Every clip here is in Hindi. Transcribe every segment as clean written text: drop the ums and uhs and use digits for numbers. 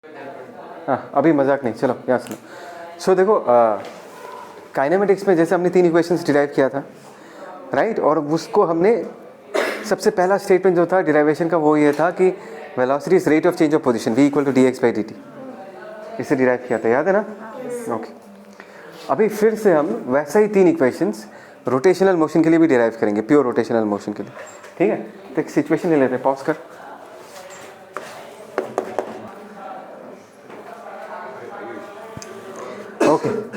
हाँ अभी मजाक नहीं, चलो यहाँ सुनो। सो देखो काइनेमेटिक्स में जैसे हमने 3 इक्वेशंस डिराइव किया था, राइट, और उसको हमने सबसे पहला स्टेटमेंट जो था डिराइवेशन का वो ये था कि velocity is rate of change of position v equal to dx/dt, इसे डिराइव किया था, याद है ना? ओके अभी फिर से हम वैसा ही 3 इक्वेशंस रोटेशनल मोशन के लिए भी डिराइव करेंगे, प्योर रोटेशनल मोशन के लिए, ठीक है? तो एक सिचुएशन ले लेते हैं, पॉज कर।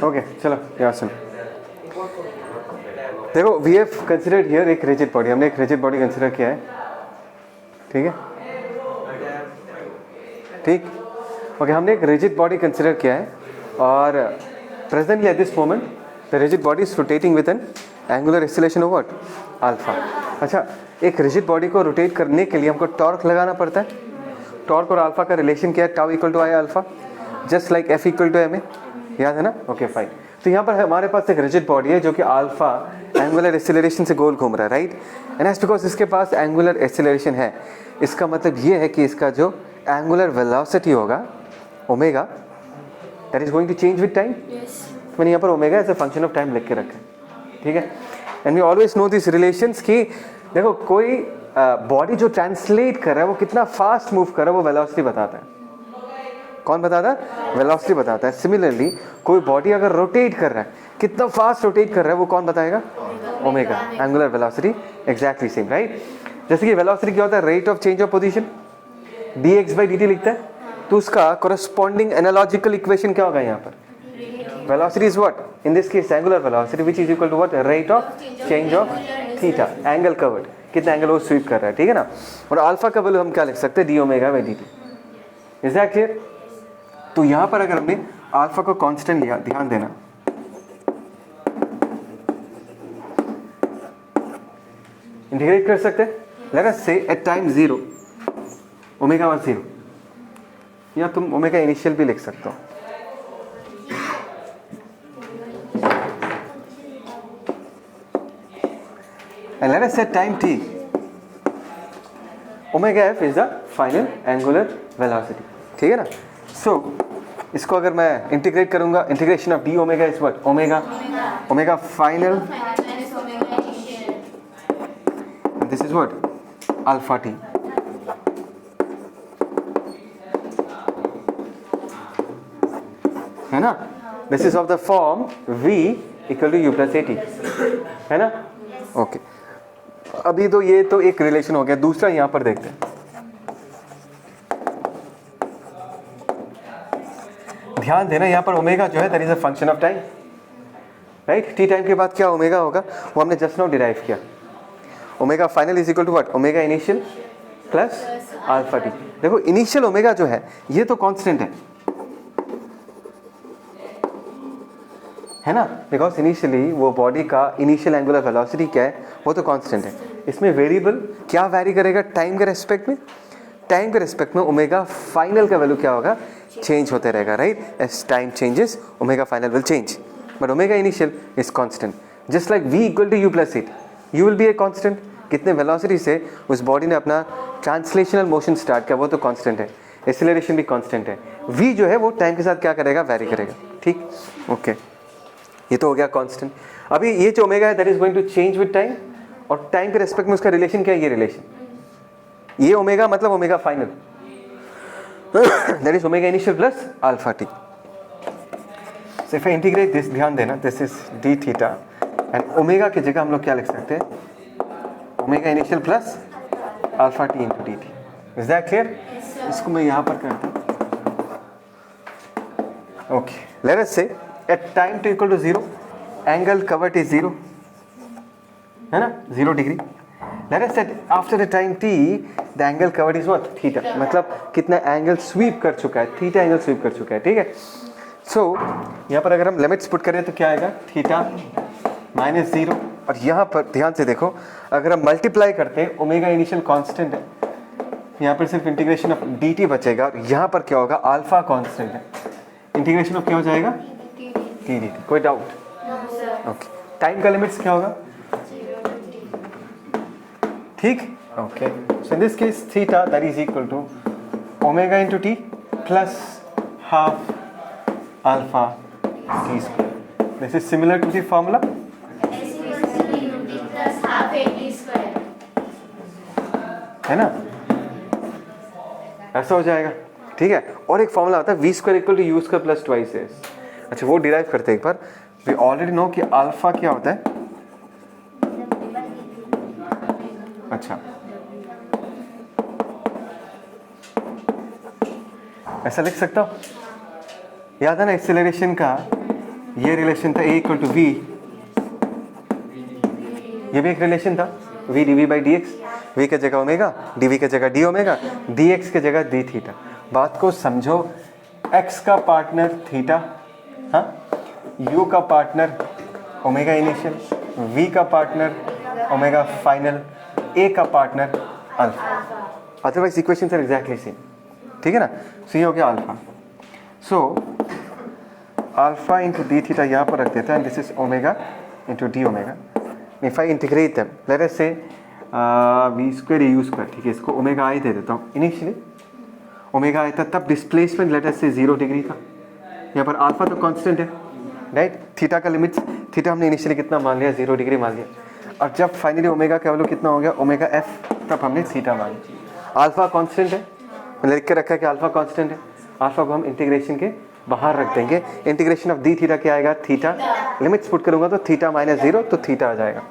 ओके चलो यहाँ सुन। देखो वी हैव कंसिडर्ड हियर एक रिजिड बॉडी, हमने एक रिजिड बॉडी कंसिडर किया है, ठीक है? ठीक, ओके हमने एक रिजिड बॉडी कंसिडर किया है और presently at this moment the rigid body is rotating with N angular acceleration of what? Alpha. अच्छा, एक रिजिड बॉडी को रोटेट करने के लिए हमको टॉर्क लगाना पड़ता है। टॉर्क और अल्फा का रिलेशन क्या है? Tau equal to I alpha, just like F equal to M A, याद है ना? Okay fine. तो यहाँ पर हमारे पास एक रिजिड बॉडी है जो कि अल्फा एंगुलर एक्सीलरेशन से गोल घूम रहा है, राइट? एंड एज बिकॉज इसके पास एंगुलर एक्सीलरेशन है, इसका मतलब ये है कि इसका जो एंगुलर वेलोसिटी होगा omega, that is going to change with time. मैंने यहाँ पर omega as a function of time लिख के रखा है, ठीक है? And we always know this relations कि देखो कोई बॉडी जो ट्रांसलेट कर रहा है वो कितना फास्ट मूव कर रहा है वो वेलोसिटी बताता है। कौन बताता है? वेलोसिटी बताता है। सिमिलरली कोई बॉडी अगर रोटेट कर रहा है, कितना फास्ट रोटेट कर रहा है वो कौन बताएगा? Omega, angular velocity, exactly same, right? जैसे कि वेलोसिटी क्या होता है? Rate of change of position, dx/dt लिखता है, तो उसका कोरेस्पॉन्डिंग एनालॉजिकल इक्वेशन क्या होगा यहाँ पर? Velocity is what? In this case angular velocity which is equal to what? Rate of change of theta, angle covered, कितना एंगल वो स्वीप कर रहा है, ठीक है ना? और अल्फा का वैल्यू हम क्या लिख सकते हैं? d/dt। Is that clear? तो यहाँ पर अगर हमने अल्फा को कांस्टेंट लिया, ध्यान देना, इंटीग्रेट कर सकते हैं। लेट अस से एट टाइम 0 ओमेगा 1 0, या तुम ओमेगा इनिशियल भी लिख सकते हो। And let us say time t, omega f is the final angular velocity, ठीक है ना? So इसको अगर मैं इंटीग्रेट करूंगा, integration of d omega is what? Omega, omega final, this is what? Alpha t, है ना? This is of the form v equal to u plus at, है ना? ओके अभी तो ये तो एक रिलेशन हो गया। दूसरा यहां पर देखते हैं, ध्यान देना, यहां पर ओमेगा जो है that is a function of time, right? T time के बाद क्या ओमेगा होगा वो हमने जस्ट नाउ डिराइव किया। Omega final is equal to what? Omega initial plus alpha T. देखो इनिशियल ओमेगा जो है ये तो कांस्टेंट है ना? बिकॉज इनिशियली वो बॉडी का इनिशियल एंगुलर वेलोसिटी क्या है? वो तो कांस्टेंट है। इसमें वेरिएबल क्या वैरी करेगा? टाइम के रेस्पेक्ट में। टाइम के रेस्पेक्ट में ओमेगा फाइनल का वैल्यू क्या होगा? चेंज होते रहेगा, right? As time changes omega final will change, but omega initial is constant. Just like v equal to u plus at, U will be a constant. कितने वेलोसिटी से उस बॉडी ने अपना ट्रांसलेशनल मोशन स्टार्ट किया वो तो कांस्टेंट है, एक्सीलरेशन भी कांस्टेंट है। v जो है वो टाइम के साथ क्या करेगा? वैरी करेगा, ठीक? ओके ये तो हो गया कांस्टेंट। अभी ये जो ओमेगा है that is going to change with time, और टाइम के रेस्पेक्ट में उसका रिलेशन क्या है? ये रिलेशन, ये ओमेगा मतलब omega final that is omega initial plus alpha T. So if I integrate this, ध्यान देना, this is D theta and omega की जगह हम लोग क्या लिख सकते हैं? Omega initial plus alpha T into D T. Is that clear? इसको मैं यहाँ पर करता हूँ। ओके लेट अस से at time t equal to 0 angle covered is 0, है ना? 0 degree. let us say after the time t the angle covered is what? Theta, मतलब कितना एंगल स्वीप कर चुका है? थीटा एंगल स्वीप कर चुका है, ठीक है? सो यहाँ पर अगर हम लिमिट्स पुट करें तो क्या आएगा? थीटा माइनस 0, और यहाँ पर ध्यान से देखो, अगर हम मल्टीप्लाई करते हैं, ओमेगा इनिशियल कांस्टेंट है, यहाँ पर सिर्फ इंटीग्रेशन ऑफ dt बचेगा, और यहाँ पर क्या होगा? अल्फा कांस्टेंट है, इंटीग्रेशन ऑफ क्या हो जाएगा? dt। कोई डाउट? ओके टाइम का लिमिट्स क्या होगा? ठीक, okay. So in this case theta that is equal to omega into T plus half alpha t square. This is similar to the formula. S equals to UT plus half AT square. है ना, ऐसा हो जाएगा, ठीक है। और एक फॉर्मूला आता है v square equal to U square plus twice S. अच्छा, वो डिराइव करते हैं एक बार। वी ऑलरेडी नो कि अल्फा क्या होता है। अच्छा, ऐसा लिख सकता हूँ, याद है ना एक्सेलरेशन का ये रिलेशन था a इक्वल टू v, ये भी एक रिलेशन था v dv by D x. v के जगह ओमेगा, dv के जगह डी ओमेगा, dx के जगह डी थीटा। बात को समझो, x का पार्टनर थीटा, हाँ, u का पार्टनर ओमेगा इनिशियल, v का पार्टनर ओमेगा फाइनल, a का partner alpha. Otherwise equations are exactly same, ठीक है ना। सो ये हो गया alpha. So alpha into D theta यहाँ पर रख देता है, this is omega into D omega. If I integrate them, let us say V square you square, ठीक है, इसको ओमेगा आई दे देता हूँ। इनिशियली ओमेगा आई था, तब डिस्प्लेसमेंट लेट अस से 0 डिग्री था। यहाँ पर अल्फा तो कांस्टेंट है, राइट। थीटा का लिमिट्स, थीटा हमने इनिशियली कितना मान लिया, 0 डिग्री मान लिया। और जब फाइनली ओमेगा का वैल्यू कितना हो गया, ओमेगा एफ, तब हमने थीटा मान लिया। अल्फा कांस्टेंट है, मैंने लिख के रखा है कि अल्फा कांस्टेंट है। अल्फा को हम इंटीग्रेशन के बाहर रख देंगे। इंटीग्रेशन ऑफ डी थीटा क्या आएगा, थीटा। लिमिट्स पुट करूंगा तो थीटा माइनस 0, तो थीटा आ जाएगा,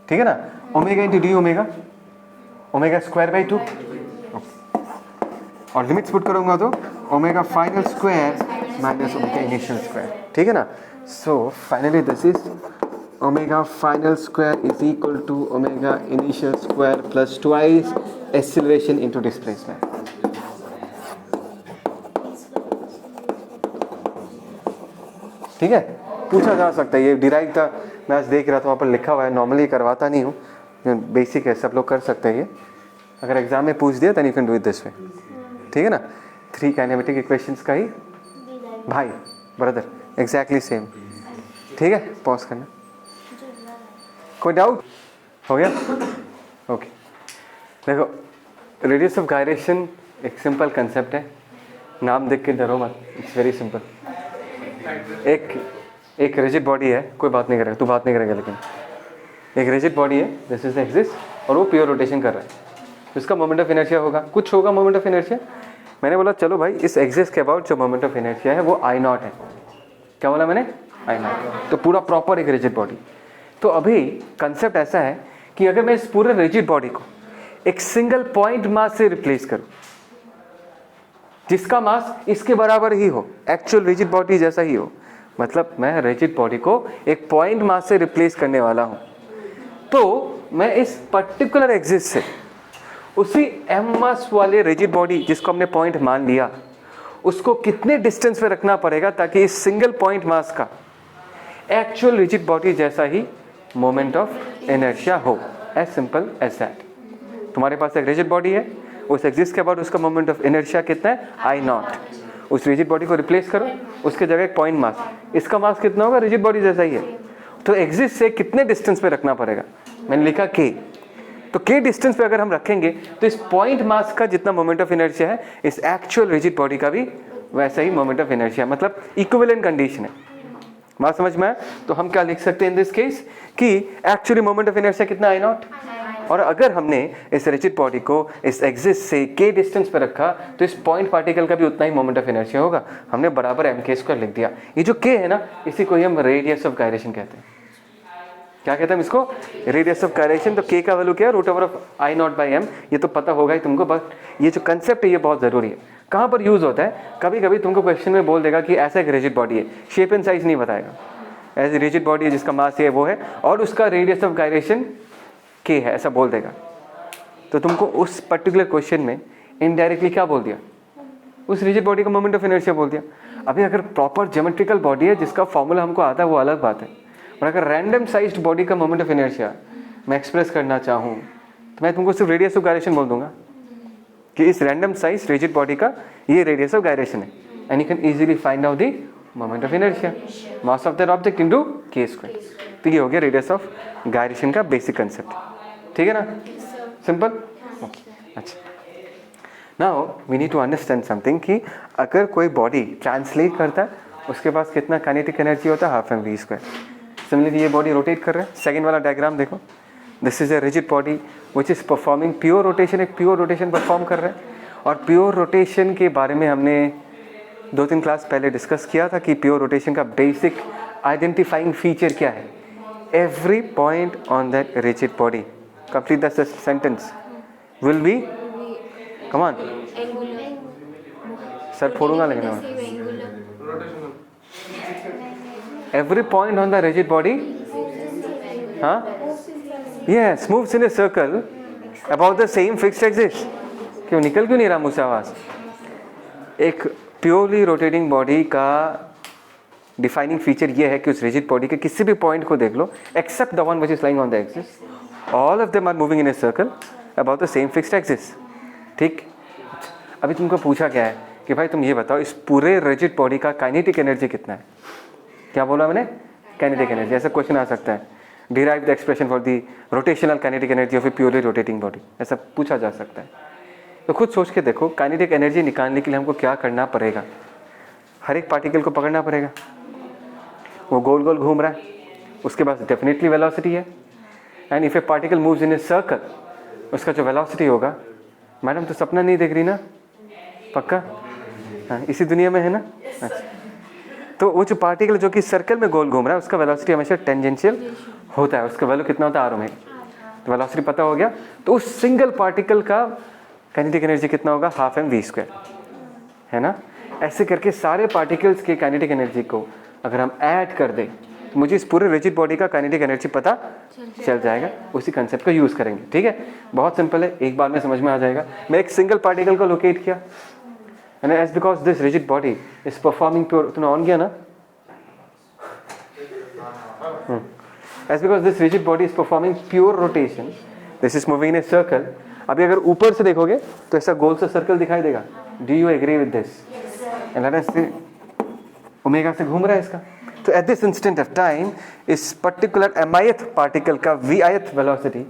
ठीक है ना। Omega into D omega, omega square by 2, और लिमिट्स पुट करूंगा तो omega final square minus omega initial square, ठीक है ना। So finally this is omega final square is equal to omega initial square plus twice acceleration into displacement. ठीक है, पूछा जा सकता है, ये डिराइव था, मैं आज देख रहा था वहाँ पर लिखा हुआ है। नॉर्मली करवाता नहीं हूँ, बेसिक है, सब लोग कर सकते हैं ये। अगर एग्जाम में पूछ दिया तो you can do it this way, ठीक है ना। 3 काइनेमेटिक इक्वेशंस का ही भाई ब्रदर एग्जैक्टली सेम, ठीक है। पॉज करना, कोई डाउट हो गया? ओके, देखो रेडियस ऑफ गायरेशन एक सिंपल कंसेप्ट है, नाम देख के डरो मत, इट्स वेरी सिंपल। एक रिजिड बॉडी है, कोई बात नहीं करेगा, तू बात नहीं करेगा, लेकिन एक रिजिड बॉडी है, दिस इज एग्जिस्ट, और वो प्योर रोटेशन कर रहा है, इसका मोमेंट ऑफ इनर्शिया होगा, कुछ होगा मोमेंट ऑफ इनर्शिया। मैंने बोला चलो भाई इस एग्जिस्ट के अबाउट जो मोमेंट ऑफ इनर्शिया है वो I नॉट है। क्या बोला मैंने? I not. तो पूरा प्रॉपर एक रिजिड बॉडी। तो अभी कंसेप्ट ऐसा है कि अगर मैं इस पूरे रिजिड बॉडी को एक सिंगल पॉइंट मास से रिप्लेस करूं जिसका मास इसके बराबर ही हो, एक्चुअल रिजिड बॉडी जैसा ही हो, मतलब मैं रिजिड बॉडी को एक पॉइंट मास से रिप्लेस करने वाला हूं, तो मैं इस पर्टिकुलर एक्सिस से उसी एम मास वाले रिजिड बॉडी जिसको हमने पॉइंट मान लिया उसको कितने डिस्टेंस पे रखना पड़ेगा ताकि इस सिंगल पॉइंट मास का एक्चुअल रिजिड बॉडी जैसा ही मोमेंट ऑफ इनर्शिया हो। As simple as that. तुम्हारे पास एक रिजिड बॉडी है, उस एक्सिस के बाद उसका मोमेंट ऑफ इनर्शिया कितना है, I नॉट। उस रिजिड बॉडी को रिप्लेस करो, उसके जगह एक पॉइंट मास, इसका मास कितना होगा, रिजिड बॉडी जैसा ही है, तो एक्सिस से कितने डिस्टेंस पे रखना पड़ेगा, मैंने लिखा k। तो k डिस्टेंस पे अगर हम रखेंगे तो इस पॉइंट मास का जितना मोमेंट ऑफ इनर्शिया है इस एक्चुअल रिजिड बॉडी का भी वैसा ही मोमेंट ऑफ इनर्शिया, मतलब इक्विवेलेंट कंडीशन है। बात समझ में आया? तो हम क्या लिख सकते हैं इन दिस केस कि एक्चुअली मोमेंट ऑफ इनर्शिया कितना, I नॉट। और अगर हमने इस रिजिड बॉडी को इस एक्सिस से k डिस्टेंस पे रखा तो इस पॉइंट पार्टिकल का भी उतना ही मोमेंट ऑफ इनर्शिया होगा। हमने बराबर mk² लिख दिया। ये जो k है ना, इसी को ही हम रेडियस ऑफ गायरेशन कहते हैं। क्या कहते हैं हम इसको, रेडियस ऑफ गायरेशन। तो k का वैल्यू क्या है, √of I not by m। ये तो पता होगा ही तुमको, बट ये जो कंसेप्ट है ये बहुत ज़रूरी है। कहाँ पर यूज़ होता है, कभी कभी तुमको क्वेश्चन में बोल देगा कि ऐसा एक रिजिड बॉडी है, शेप एंड साइज नहीं बताएगा, ऐसी रिजिड बॉडी है जिसका मास ये वो है और उसका रेडियस ऑफ गायरेशन k है, ऐसा बोल देगा। तो तुमको उस पर्टिकुलर क्वेश्चन में इनडायरेक्टली क्या बोल दिया, उस रिजिड बॉडी का मोमेंट ऑफ इनर्शिया बोल दिया। अभी अगर प्रॉपर ज्योमेट्रिकल बॉडी है जिसका फॉर्मूला हमको आता है वो अलग बात है, और अगर रैंडम साइज्ड बॉडी का मोमेंट ऑफ इनर्शिया मैं एक्सप्रेस करना चाहूँ तो मैं तुमको सिर्फ रेडियस ऑफ गायरेशन बोल दूंगा कि इस रैंडम साइज रिजिड बॉडी का ये रेडियस ऑफ गायरेशन है, and you can easily find out the moment of inertia, mass of that object into k²। तो ये हो गया रेडियस ऑफ गायरेशन का बेसिक कंसेप्ट, ठीक है ना, सिंपल। ओके, अच्छा now we need to understand something कि अगर कोई बॉडी ट्रांसलेट करता है उसके पास कितना काइनेटिक एनर्जी होता है, half M V square. Similarly ये बॉडी रोटेट कर रहा है. सेकेंड वाला डायग्राम देखो, this is a rigid body which is performing pure rotation. एक प्योर रोटेशन परफॉर्म कर रहा है. और प्योर रोटेशन के बारे में हमने 2-3 क्लास पहले डिस्कस किया था कि प्योर रोटेशन का बेसिक आइडेंटिफाइंग फीचर क्या है. Every point on that rigid body, complete the sentence, will be, come on sir फोड़ूंगा लेकिन. Every point on the rigid body, yes, moves in a circle about the same fixed axis. क्यों निकल क्यों नहीं रहा मुझसे आवाज? एक प्योरली रोटेटिंग बॉडी का डिफाइनिंग फीचर ये है कि उस रिजिड बॉडी के किसी भी पॉइंट को देख लो, except the one which is lying on the axis, all of them are moving in a circle about the same fixed axis. ठीक, अभी तुमको पूछा क्या है कि भाई तुम ये बताओ इस पूरे रिजिड बॉडी का काइनेटिक एनर्जी कितना है. क्या बोला मैंने? Kinetic energy. ऐसा क्वेश्चन आ सकता है, derive the expression for the rotational kinetic energy of A purely rotating body, ऐसा पूछा जा सकता है. तो खुद सोच के देखो, काइनेटिक एनर्जी निकालने के लिए हमको क्या करना पड़ेगा. हर एक पार्टिकल को पकड़ना पड़ेगा, वो गोल गोल घूम रहा है, उसके पास डेफिनेटली वेलोसिटी है. And if A particle moves in a circle, उसका जो वेलोसिटी होगा, मैडम तो सपना नहीं देख रही ना, पक्का? हाँ, इसी दुनिया में है ना. अच्छा, तो वो जो पार्टिकल जो कि सर्कल में गोल घूम रहा है उसका वेलोसिटी हमेशा टेंजेंशियल होता है. उसका वैल्यू कितना होता है, आर ओमेगा. तो वेलोसिटी पता हो गया, तो उस सिंगल पार्टिकल का काइनेटिक एनर्जी कितना होगा, हाफ एम वी स्क्वायर, है ना. ऐसे करके सारे पार्टिकल्स के काइनेटिक एनर्जी को अगर हम ऐड कर दें तो मुझे इस पूरे रिजिड बॉडी का काइनेटिक एनर्जी पता चल जाएगा. उसी कंसेप्ट का यूज़ करेंगे. ठीक है, बहुत सिंपल है, एक बार में समझ में आ जाएगा. मैं एक सिंगल पार्टिकल को लोकेट किया, and as because this rigid body is performing pure, तूने ऑन किया ना? As because this rigid body is performing pure rotation, this is moving in a circle. अभी अगर ऊपर से देखोगे तो ऐसा गोल सा सर्कल दिखाई देगा. Do you agree with this? And let us see, omega से घूम रहा है इसका. तो at this instant of time, इस particular mith particle का vith velocity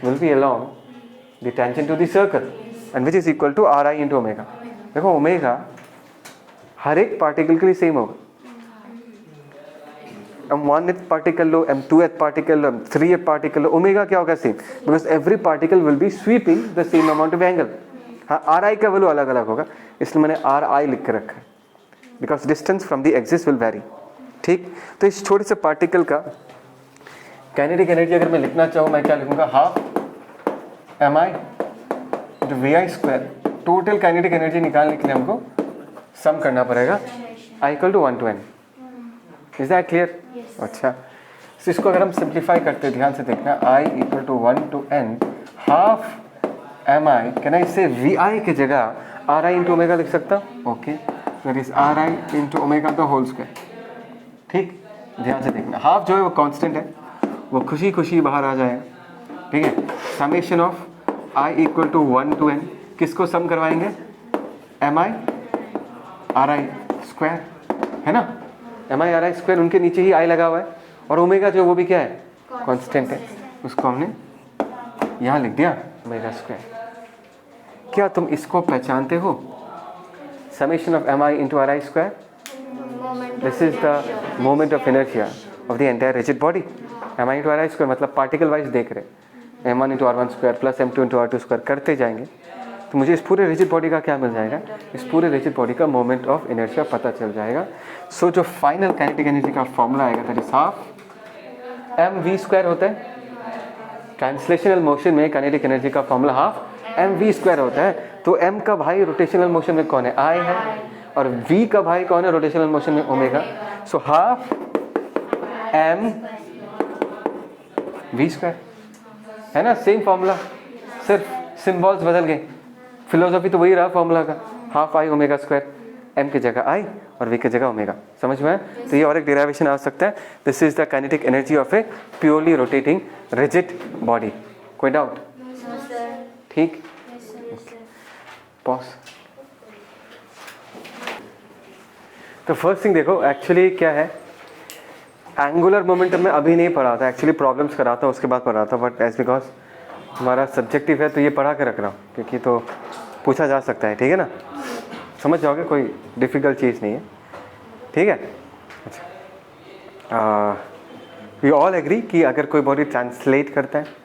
will be along the tangent to the circle, and which is equal to ri into omega. देखो ओमेगा हर एक पार्टिकल के लिए सेम होगा. M1th पार्टिकल लो, M2th पार्टिकल लो, M3th पार्टिकल लो, ओमेगा क्या होगा, same, because every particle will be sweeping the same amount of angle. हाँ, आर आई का वैल्यू अलग अलग होगा, इसलिए मैंने आर आई लिख के रखा है, because distance from the axis will very. ठीक, तो इस छोटे से पार्टिकल का काइनेटिक एनर्जी अगर मैं लिखना चाहूँ, मैं क्या लिखूंगा, half m I into v i square. Total kinetic energy निकालने के लिए हमको सम करना पड़ेगा, i equal to 1 to n. Is that clear? अच्छा, तो इसको अगर हम सिंप्लीफाई करते हैं, ध्यान से देखना, i equal to 1 to n half m i, कहना इससे वी आई की जगह आर आई इंटू ओमेगा लिख सकता हूँ. Okay, that is R I into omega the whole square. ठीक, ध्यान से देखना, हाफ जो है वो कांस्टेंट है, वो खुशी खुशी बाहर आ जाएगा. ठीक है, summation of I equal to 1 to n, किसको सम करवाएंगे, M I R I square, है ना. M I R I square, उनके नीचे ही आई लगा हुआ है, और ओमेगा जो वो भी क्या है, कांस्टेंट है, उसको हमने यहाँ लिख दिया ओमेगा स्क्वायर. क्या तुम इसको पहचानते हो, summation of M I into R I square? This is the moment of inertia of the entire rigid body. M I into R I square मतलब पार्टिकल वाइज देख रहे, m1 into r1 square plus m2 into r2 square करते जाएंगे, तो मुझे इस पूरे रिजिड बॉडी का क्या मिल जाएगा, इस पूरे रिजिड बॉडी का मोमेंट ऑफ इनर्शिया पता चल जाएगा. सो जो फाइनल काइनेटिक एनर्जी का फॉर्मूला आएगा, that is half M V square होता है. ट्रांसलेशनल मोशन में काइनेटिक एनर्जी का formula half M V square होता है. तो m का भाई रोटेशनल मोशन में कौन है, I है, और v का भाई कौन है रोटेशनल मोशन में, omega. So half M V square, है ना, सेम फॉर्मूला, सिर्फ सिंबल्स बदल गए. फिलोसॉफी तो वही रहा फॉर्मूला का, half I omega square, m की जगह i और v की जगह ओमेगा. समझ में? तो ये और एक डेरिवेशन आ सकता है. This is the kinetic energy of A purely rotating rigid body. कोई डाउट? ठीक, पॉज. तो फर्स्ट थिंग देखो, एक्चुअली क्या है, एंगुलर मोमेंटम में अभी नहीं पढ़ा था, एक्चुअली प्रॉब्लम्स कराता हूँ उसके बाद पढ़ा था, बट एज बिकॉज हमारा सब्जेक्टिव है तो ये पढ़ा के रख रहा हूँ, क्योंकि तो पूछा जा सकता है, ठीक है ना, समझ जाओगे, कोई डिफ़िकल्ट चीज़ नहीं है, ठीक है। अच्छा, वी ऑल एग्री कि अगर कोई बॉडी ट्रांसलेट करता है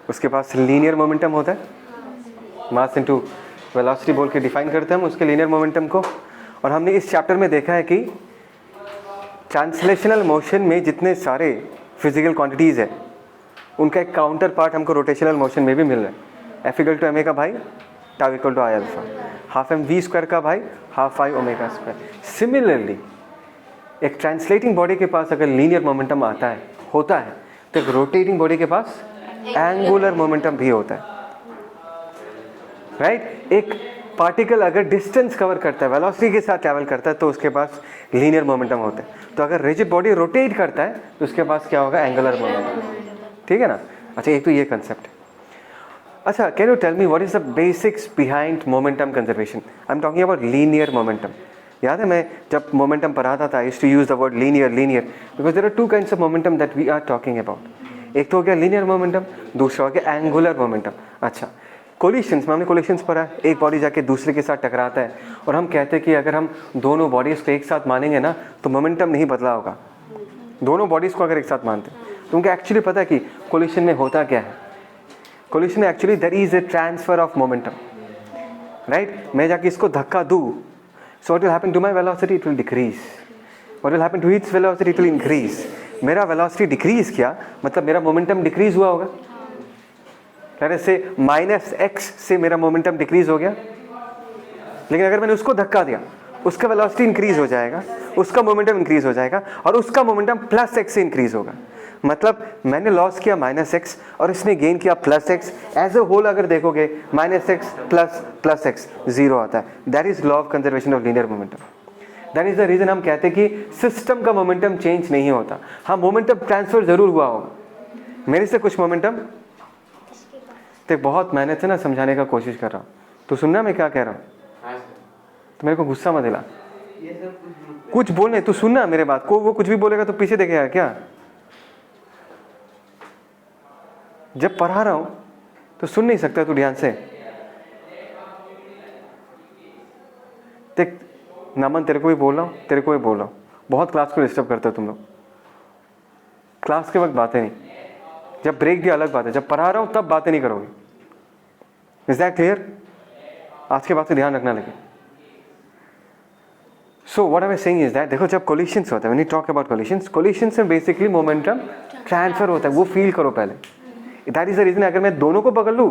उसके पास लीनियर मोमेंटम होता है, मास इनटू वेलोसिटी बोल के डिफाइन करते हैं हम उसके लीनियर मोमेंटम को। और हमने इस चैप्टर में देखा है कि ट्रांसलेशनल मोशन में जितने सारे फिजिकल क्वांटिटीज़ है उनका एक काउंटर पार्ट हमको रोटेशनल मोशन में भी मिल रहा है। F equal to M A का भाई tau equal to I alpha, half M V square का भाई half I omega square. Similarly एक ट्रांसलेटिंग बॉडी के पास अगर लीनियर मोमेंटम आता है होता है तो एक रोटेटिंग बॉडी के पास एंगुलर मोमेंटम भी होता है, राइट। एक पार्टिकल अगर डिस्टेंस कवर करता है, वेलोसिटी के साथ ट्रैवल करता है तो उसके पास लीनियर मोमेंटम होता है। तो अगर रिजिड बॉडी रोटेट करता है तो उसके पास क्या होगा, एंगुलर मोमेंटम, ठीक है ना। अच्छा, एक तो ये कंसेप्ट है। अच्छा, can you tell me what is the basics behind momentum conservation? I am talking about linear momentum. याद है मैं जब मोमेंटम पढ़ाता था I used to use the word linear because there are two kinds of momentum that we are talking about. एक तो हो गया लीनियर मोमेंटम, दूसरा हो गया एंगुलर मोमेंटम। अच्छा, कोलिशंस में हमने कोलिशंस पढ़ा, एक बॉडी जाके दूसरे के साथ टकराता है और हम कहते हैं कि अगर हम दोनों बॉडीज़ को एक साथ मानेंगे ना तो मोमेंटम नहीं बदला होगा। दोनों बॉडीज़ को अगर एक साथ मानते हैं तो उनको एक्चुअली पता है कि कोलिशन में होता क्या है। कोलिशन में actually there is a transfer of momentum, right. मैं जाके इसको धक्का दूँ, so what will happen to my velocity, it will decrease. What will happen to its velocity, it will increase. मेरा वेलोसिटी डिक्रीज किया मतलब मेरा मोमेंटम डिक्रीज हुआ होगा। से -x से मेरा मोमेंटम डिक्रीज हो गया, लेकिन अगर मैंने उसको धक्का दिया उसका वेलोसिटी इंक्रीज हो जाएगा, उसका मोमेंटम इंक्रीज हो जाएगा और उसका मोमेंटम +x से इंक्रीज होगा। मतलब मैंने लॉस किया -x और इसने गेन किया +x। एज ए होल अगर देखोगे -x प्लस x 0 आता है। That is law of conservation of linear momentum. That is the reason हम कहते हैं कि सिस्टम का मोमेंटम चेंज नहीं होता। हाँ, मोमेंटम ट्रांसफर जरूर हुआ होगा। मेरे से कुछ मोमेंटम, तो बहुत मेहनत से ना समझाने का कोशिश कर रहा हूँ, तो सुनना मैं क्या कह रहा हूँ, तो मेरे को गुस्सा मत दिला, कुछ बोलने तू सुनना मेरे बात को। वो कुछ भी बोलेगा तो पीछे देखेगा क्या? जब पढ़ा रहा हूँ तो सुन नहीं सकता तू ध्यान से? देख नमन, तेरे को भी बोल रहा हूँ, तेरे को भी बोल रहा हूँ, बहुत क्लास को डिस्टर्ब करते हो तुम लोग। क्लास के वक्त बातें नहीं, जब ब्रेक दिया अलग बात है, जब पढ़ा रहा हूँ तब बातें नहीं करोगे। Is that clear? आज के बाद से ध्यान रखना लगे। So what I am saying is that, देखो जब कोलिशंस होता है, when you talk about collisions में बेसिकली मोमेंटम ट्रांसफर होता है, वो फील करो पहले। दैट इज द रीजन अगर मैं दोनों को पकड़ लूँ,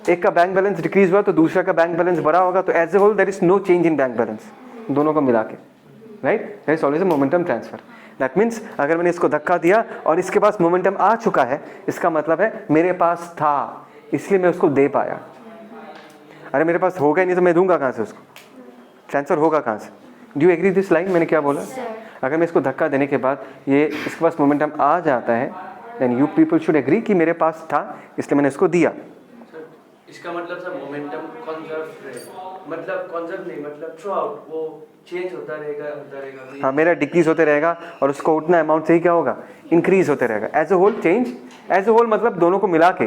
एक का बैंक बैलेंस डिक्रीज हुआ तो दूसरा का बैंक बैलेंस बढ़ा होगा, तो as a whole there is no change in bank balance, दोनों को मिला के, right. There is always a momentum transfer. That means अगर मैंने इसको धक्का दिया और इसके पास मोमेंटम आ चुका है, इसका मतलब है मेरे पास था इसलिए मैं उसको दे पाया। अरे मेरे पास होगा ही नहीं तो मैं दूंगा कहाँ से उसको? ट्रांसफर होगा कहाँ से? Do you agree this line? मैंने क्या बोला? अगर मैं इसको धक्का देने के बाद ये इसके पास मोमेंटम आ जाता है, then you people should agree कि मेरे पास था इसलिए मैंने इसको दिया। इसका मतलब सर मोमेंटम कंजर्व नहीं, मतलब थ्रू आउट वो चेंज होता रहेगा। हाँ, मेरा डिक्रीज होते रहेगा और उसको उतना अमाउंट से ही क्या होगा, इंक्रीज होते रहेगा। As a whole change, as a whole मतलब दोनों को मिला के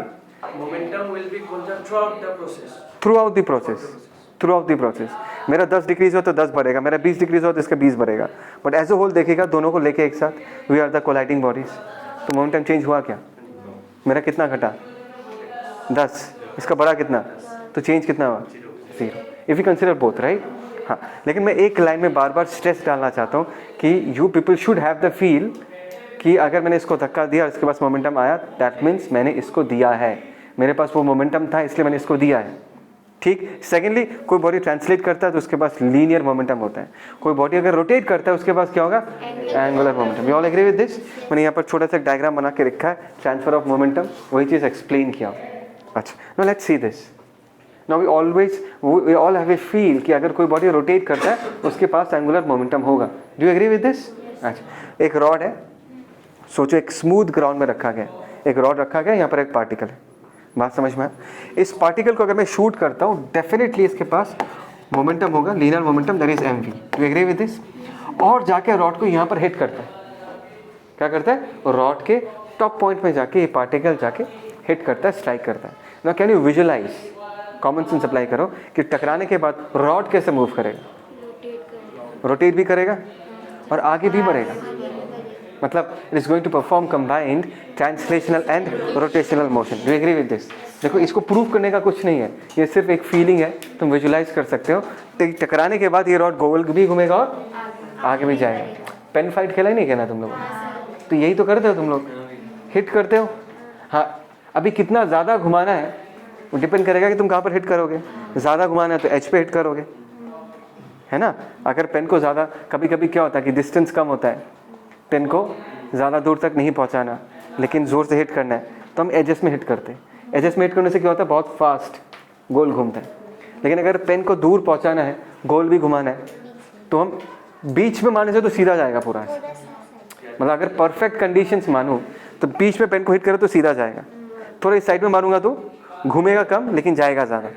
momentum will be conserve throughout the process, throughout the process. मेरा 10 डिक्रीज हो तो 10 बढ़ेगा, मेरा 20 डिक्रीज हो तो इसका 20 बढ़ेगा। बट एज ए होल देखेगा दोनों को लेके एक साथ, we are the colliding bodies. तो मोमेंटम चेंज हुआ क्या? मेरा कितना घटा? 10, इसका बड़ा कितना? तो चेंज कितना हुआ? 0। If you consider both, right. हाँ, लेकिन मैं एक लाइन में बार बार स्ट्रेस डालना चाहता हूँ कि you people should have the feel कि अगर मैंने इसको धक्का दिया और इसके पास मोमेंटम आया, दैट मीन्स मैंने इसको दिया है, मेरे पास वो मोमेंटम था इसलिए मैंने इसको दिया है, ठीक। सेकेंडली, कोई बॉडी ट्रांसलेट करता है तो उसके पास लीनियर मोमेंटम होता है। कोई बॉडी अगर रोटेट करता है उसके पास क्या होगा? Angular momentum. You all agree with this? मैंने यहाँ पर छोटा सा डायग्राम बना के रखा है, ट्रांसफर ऑफ मोमेंटम, वही चीज़ एक्सप्लेन किया। अच्छा, now let's see this. Now we all have a feel कि अगर कोई बॉडी रोटेट करता है उसके पास एंगुलर मोमेंटम होगा। Do you agree with this? अच्छा, एक रॉड है, सोचो एक स्मूथ ग्राउंड में रखा गया, एक रॉड रखा गया, यहाँ पर एक पार्टिकल है। बात समझ में? इस पार्टिकल को अगर मैं शूट करता हूँ, डेफिनेटली इसके पास मोमेंटम होगा, linear momentum, that is mv। Do you agree with this? और जाके रॉड को यहाँ पर हिट करता है, क्या करता है? रॉड के टॉप पॉइंट में जाके ये पार्टिकल जाके हिट करता है, स्ट्राइक करता है। Now can you visualise common sense apply करो कि टकराने के बाद रॉड कैसे मूव करेगा, रोटेट भी करेगा और आगे भी बढ़ेगा। मतलब it is going to perform combined translational and rotational motion. Do agree with this? देखो इसको प्रूव करने का कुछ नहीं है, ये सिर्फ एक फीलिंग है, तुम विजुलाइज कर सकते हो। टकराने के बाद ये रॉड गोल भी घूमेगा और आगे भी जाएगा। पेन फाइट खेला ही नहीं कहना तुम लोगों ने, तो यही तो करते हो तुम लोग, हिट करते हो। हाँ, अभी कितना ज़्यादा घुमाना है वो डिपेंड करेगा कि तुम कहाँ पर हिट करोगे। ज़्यादा घुमाना है तो एज पे हिट करोगे, है ना। अगर पेन को ज़्यादा, कभी कभी क्या होता है कि डिस्टेंस कम होता है, पेन को ज़्यादा दूर तक नहीं पहुँचाना लेकिन ज़ोर से हिट करना है, तो हम एजेस में हिट करते हैं। एजेस में हिट करने से क्या होता है, बहुत फास्ट गोल घूमता है। लेकिन अगर पेन को दूर पहुँचाना है, गोल भी घुमाना है, तो हम बीच में मारने से तो सीधा जाएगा पूरा। मतलब अगर परफेक्ट कंडीशंस मानूँ तो बीच में पेन को हिट करो तो सीधा जाएगा। थोड़ा इस साइड में मारूंगा तो घूमेगा कम लेकिन जाएगा ज़्यादा।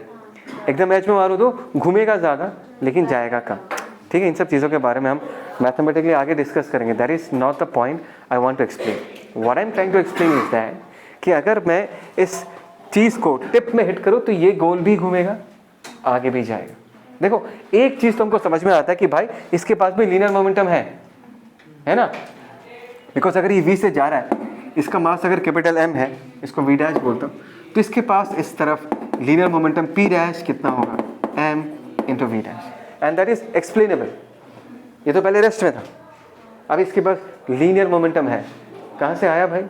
एकदम एज में मारूँ तो घूमेगा ज़्यादा लेकिन जाएगा कम। ठीक है, इन सब चीज़ों के बारे में हम मैथमेटिकली आगे डिस्कस करेंगे। That is not the point I want to explain. What I am trying to explain is that कि अगर मैं इस चीज़ को टिप में हिट करूँ तो ये गोल भी घूमेगा, आगे भी जाएगा। देखो एक चीज़ तो हमको समझ में आता है कि भाई इसके पास भी लीनियर मोमेंटम है ना। बिकॉज अगर ये v से जा रहा है, इसका मास अगर कैपिटल M है, इसको v डैश बोलता हूँ, तो इसके पास इस तरफ लीनियर मोमेंटम p डैश कितना होगा, m into v dash, and that is explainable. ये तो पहले रेस्ट में था, अब इसके पास लीनियर मोमेंटम है। कहाँ से आया भाई?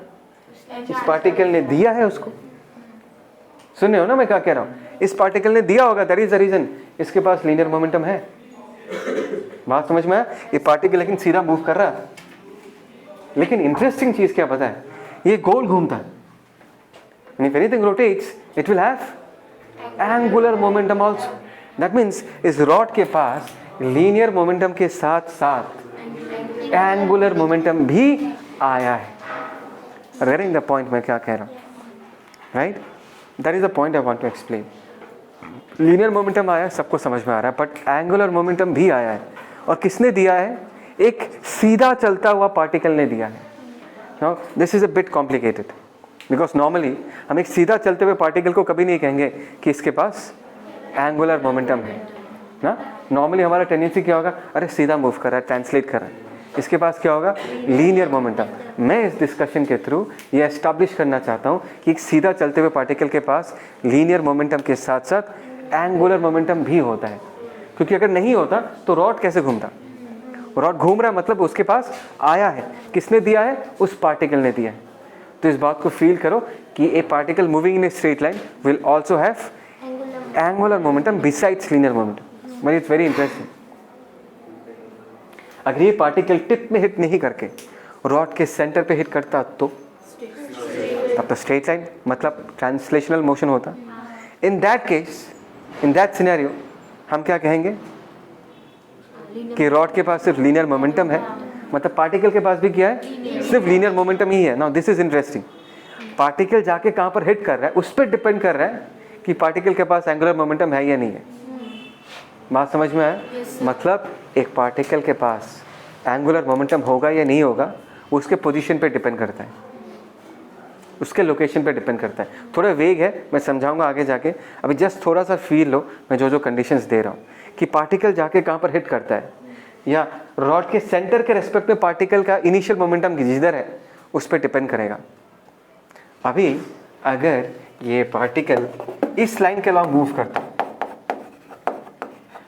इस पार्टिकल ने दिया है उसको। सुन रहे हो ना मैं क्या कह रहा हूँ? इस पार्टिकल ने दिया होगा, दैट इज द रीजन इसके पास लीनियर मोमेंटम है। बात समझ में आया? ये पार्टिकल लेकिन सीधा मूव कर रहा है। लेकिन इंटरेस्टिंग चीज क्या पता है, ये गोल घूमता है। If anything rotates it will have angular momentum also. That means इस रॉड के पास लीनियर मोमेंटम के साथ साथ एंगुलर मोमेंटम भी आया है। गेटिंग द पॉइंट मैं क्या कह रहा हूँ, right? That is the point I want to explain. Linear momentum आया, सबको समझ में आ रहा है, बट एंगुलर मोमेंटम भी आया है। और किसने दिया है? एक सीधा चलता हुआ पार्टिकल ने दिया है। Now this is a bit complicated because normally हम एक सीधा चलते हुए पार्टिकल को कभी नहीं कहेंगे कि इसके पास एंगुलर मोमेंटम है ना। नॉर्मली हमारा टेंडेंसी क्या होगा, अरे सीधा मूव कर रहा है, ट्रांसलेट कर रहा है, इसके पास क्या होगा, लीनियर मोमेंटम। मैं इस डिस्कशन के थ्रू ये एस्टैब्लिश करना चाहता हूँ कि एक सीधा चलते हुए पार्टिकल के पास लीनियर मोमेंटम के साथ साथ एंगुलर मोमेंटम भी होता है। क्योंकि अगर नहीं होता तो रॉड कैसे घूमता? रॉड घूम रहा है मतलब उसके पास आया है। किसने दिया है? उस पार्टिकल ने दिया है। तो इस बात को फील करो कि ए particle moving in a straight line will also have angular momentum besides linear momentum. But it's very interesting. अगर ये पार्टिकल टिप में हिट नहीं करके रॉड के सेंटर पे हिट करता तो तब तो स्ट्रेट लाइन मतलब ट्रांसलेशनल मोशन होता। In that case, in that scenario हम क्या कहेंगे कि रॉड के पास सिर्फ लीनियर मोमेंटम है, मतलब पार्टिकल के पास भी क्या है, सिर्फ लीनियर मोमेंटम ही है। Now this is interesting. Particle जाके कहाँ पर हिट कर रहा है उस पर डिपेंड कर रहा है कि पार्टिकल के पास एंगुलर मोमेंटम है या नहीं है। बात समझ में आया? मतलब एक पार्टिकल के पास एंगुलर मोमेंटम होगा या नहीं होगा वो उसके पोजीशन पे डिपेंड करता है, उसके लोकेशन पे डिपेंड करता है। थोड़ा वेग है, मैं समझाऊंगा आगे जाके। अभी जस्ट थोड़ा सा फील लो मैं जो जो कंडीशंस दे रहा हूँ कि पार्टिकल जाके कहाँ पर हिट करता है या रॉड के सेंटर के रेस्पेक्ट में पार्टिकल का इनिशियल मोमेंटम जिधर है उस पर डिपेंड करेगा। अभी अगर ये पार्टिकल इस लाइन के अलॉन्ग मूव करता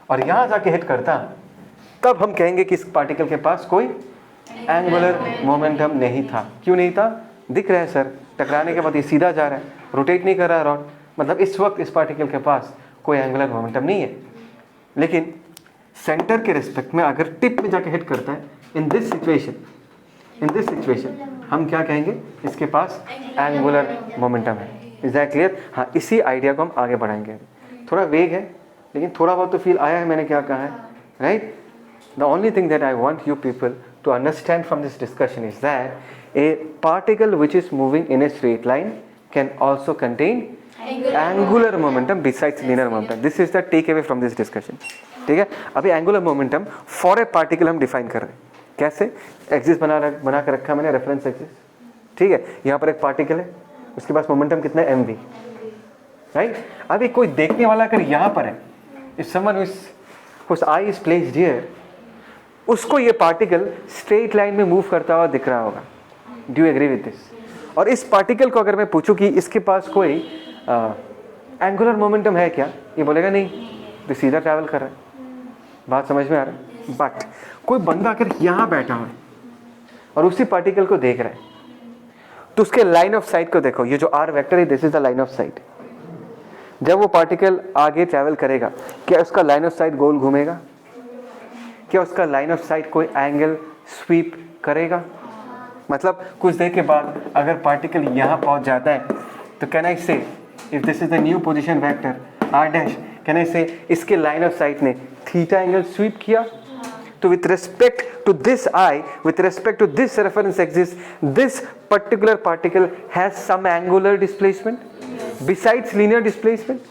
और यहाँ जाके हिट करता तब हम कहेंगे कि इस पार्टिकल के पास कोई एंगुलर मोमेंटम नहीं था। क्यों नहीं था? दिख रहा है सर, टकराने के बाद ये सीधा जा रहा है, रोटेट नहीं कर रहा है रॉड, मतलब इस वक्त इस पार्टिकल के पास कोई एंगुलर मोमेंटम नहीं है। लेकिन सेंटर के रिस्पेक्ट में अगर टिप में जाके हिट करता है, इन दिस सिचुएशन हम क्या कहेंगे, इसके पास एंगुलर मोमेंटम है। Is that clear? हाँ, इसी आइडिया को हम आगे बढ़ाएंगे। थोड़ा वेग है लेकिन थोड़ा बहुत तो फील आया है मैंने क्या कहा है, right? The only thing that I want you people to understand from this discussion is that a particle which is moving in a straight line can also contain angular momentum besides linear momentum. This is the takeaway from this discussion. ठीक है? अभी angular momentum for a particle हम define कर रहे हैं। कैसे? एक्सिस बना कर रखा मैंने, रेफरेंस एक्सिस। ठीक है, यहाँ पर एक पार्टिकल है, उसके पास मोमेंटम कितना है, mv। राइट। अभी कोई देखने वाला अगर यहाँ पर है, if someone whose eye is placed here, उसको ये पार्टिकल स्ट्रेट लाइन में मूव करता हुआ दिख रहा होगा। Do you agree with this? और इस पार्टिकल को अगर मैं पूछूं कि इसके पास कोई एंगुलर मोमेंटम है क्या, ये बोलेगा नहीं, तो सीधा ट्रैवल कर रहा है। बात समझ में आ रहा है? बट कोई बंदा अगर यहाँ बैठा है और उसी पार्टिकल को देख रहा है, तो उसके लाइन ऑफ साइट को देखो। ये जो आर वेक्टर है, this is the line of site. जब वो पार्टिकल आगे ट्रैवल करेगा, क्या उसका लाइन ऑफ साइट गोल घूमेगा? क्या उसका लाइन ऑफ साइट कोई एंगल स्वीप करेगा? मतलब कुछ देर के बाद अगर पार्टिकल यहाँ पहुँच जाता है, तो can I say if this is the new position vector R dash, can I say इसके लाइन ऑफ साइट ने थीटा एंगल स्वीप किया? तो with respect to this eye, with respect to this reference axis, this particular particle has some angular displacement besides linear displacement.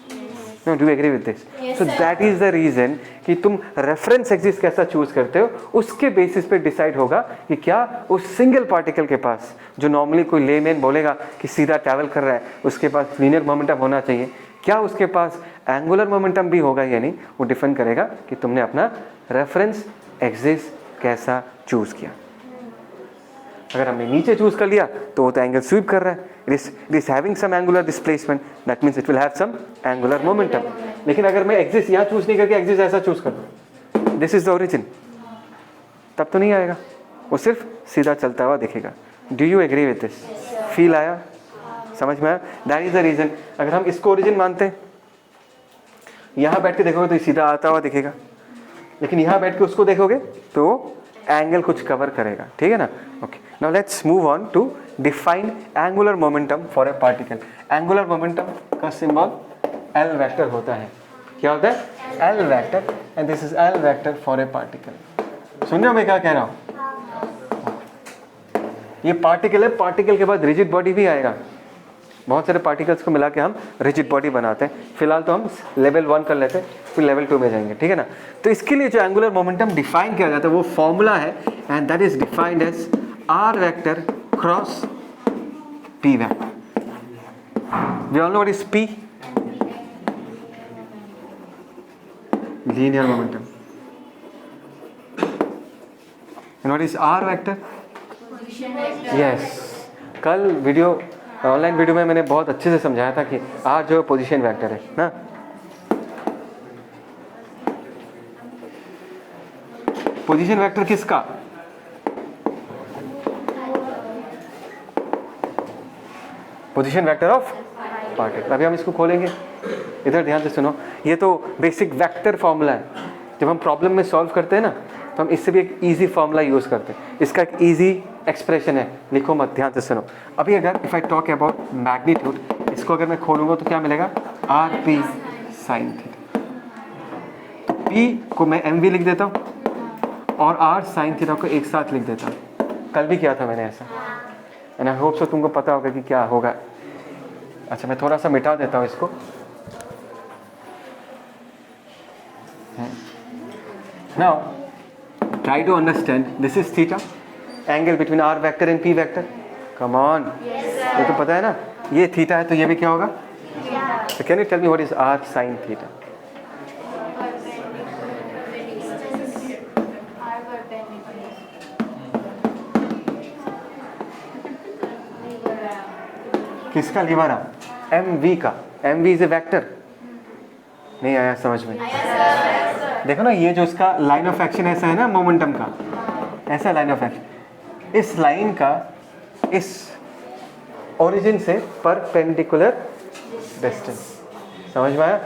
No, do you agree with this? Yes, so sir. that is the reason कि तुम reference axis कैसा choose करते हो, उसके basis पे decide होगा कि क्या उस single particle के पास, जो normally कोई layman बोलेगा कि सीधा travel कर रहा है, उसके पास linear momentum होना चाहिए, क्या उसके पास एंगुलर मोमेंटम भी होगा या नहीं, वो डिफाइन करेगा कि तुमने अपना रेफरेंस एक्सिस कैसा चूज किया। अगर हमने नीचे चूज कर लिया तो वो तो एंगल स्वीप कर रहा है, it is having some angular displacement, that means it will have some angular momentum. लेकिन अगर मैं एक्सिस यहाँ चूज नहीं करके एक्सिस ऐसा चूज कर दूं, दिस इज द ओरिजिन, तब तो नहीं आएगा, वो सिर्फ सीधा चलता हुआ दिखेगा। Do you agree with this? Feel आया? समझ में आया? That is the reason. अगर हम इसको ओरिजिन मानते हैं, यहाँ बैठ के देखोगे तो सीधा आता हुआ दिखेगा, लेकिन यहाँ बैठ के उसको देखोगे तो एंगल कुछ कवर करेगा, ठीक है ना? Okay, now let's move on to define angular momentum for a particle. Angular momentum का सिंबल एल वेक्टर होता है। क्या होता है? L vector, and this is L vector for a particle. सुन रहे हो मैं क्या कह रहा हूँ? ये पार्टिकल है, पार्टिकल के बाद रिजिड बॉडी भी आएगा। बहुत सारे पार्टिकल्स को मिला के हम रिजिड बॉडी बनाते हैं। फिलहाल तो हम लेवल 1 कर लेते हैं, फिर लेवल 2 में जाएंगे, ठीक है ना? तो इसके लिए जो एंगुलर मोमेंटम डिफाइन किया जाता है वो फॉर्मूला है, and that is defined as R vector cross P vector. We all know what is P? Linear momentum. And what is R vector? Yes, कल वीडियो ऑनलाइन वीडियो में मैंने बहुत अच्छे से समझाया था कि आर जो पोजीशन वेक्टर है ना। पोजीशन वेक्टर किसका? Position vector of particle. अभी हम इसको खोलेंगे, इधर ध्यान से सुनो। ये तो बेसिक वेक्टर फॉर्मूला है। जब हम प्रॉब्लम में सॉल्व करते हैं ना, तो हम इससे भी एक इजी फॉर्मूला यूज करते हैं। इसका एक इजी एक्सप्रेशन है, लिखो मत, ध्यान से सुनो। अभी अगर if I talk about magnitude, इसको अगर मैं खोलूंगा तो क्या मिलेगा? R P sign theta. तो पी को मैं एम वी लिख देता हूँ और आर साइन थीटा को एक साथ लिख देता हूँ। कल भी किया था मैंने ऐसा, एंड आई होप सो तुमको पता होगा कि क्या होगा। अच्छा, मैं थोड़ा सा मिटा देता हूँ इसको। Now try to understand, this is theta, angle between r vector and p vector. Come on, ये तो पता है ना, ये थीटा है तो ये भी क्या होगा? So can you tell me what is r sin theta? किसका लीवर आर्म? एम वी का। M V is a vector. नहीं आया समझ में? देखो ना, ये जो इसका लाइन ऑफ एक्शन ऐसा है ना, मोमेंटम का ऐसा लाइन ऑफ एक्शन, इस लाइन का इस ओरिजिन से परपेंडिकुलर डिस्टेंस। समझ में आया?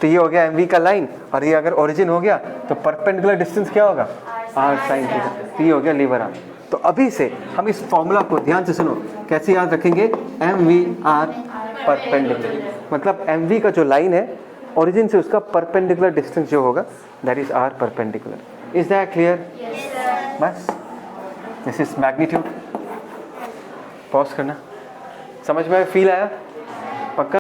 तो ये हो गया एम वी का लाइन, और ये अगर ओरिजिन हो गया तो परपेंडिकुलर डिस्टेंस क्या होगा? R sine theta. तो ये हो गया लीवर आर्म। तो अभी से हम इस फॉर्मूला को ध्यान से सुनो, कैसे याद रखेंगे? एम वी आर परपेंडिकुलर, मतलब एम वी का जो लाइन है ओरिजिन से उसका परपेंडिकुलर डिस्टेंस जो होगा, that is R perpendicular. Is that clear? बस, दिस इज मैग्नीट्यूड। पॉज करना। समझ में फील आया?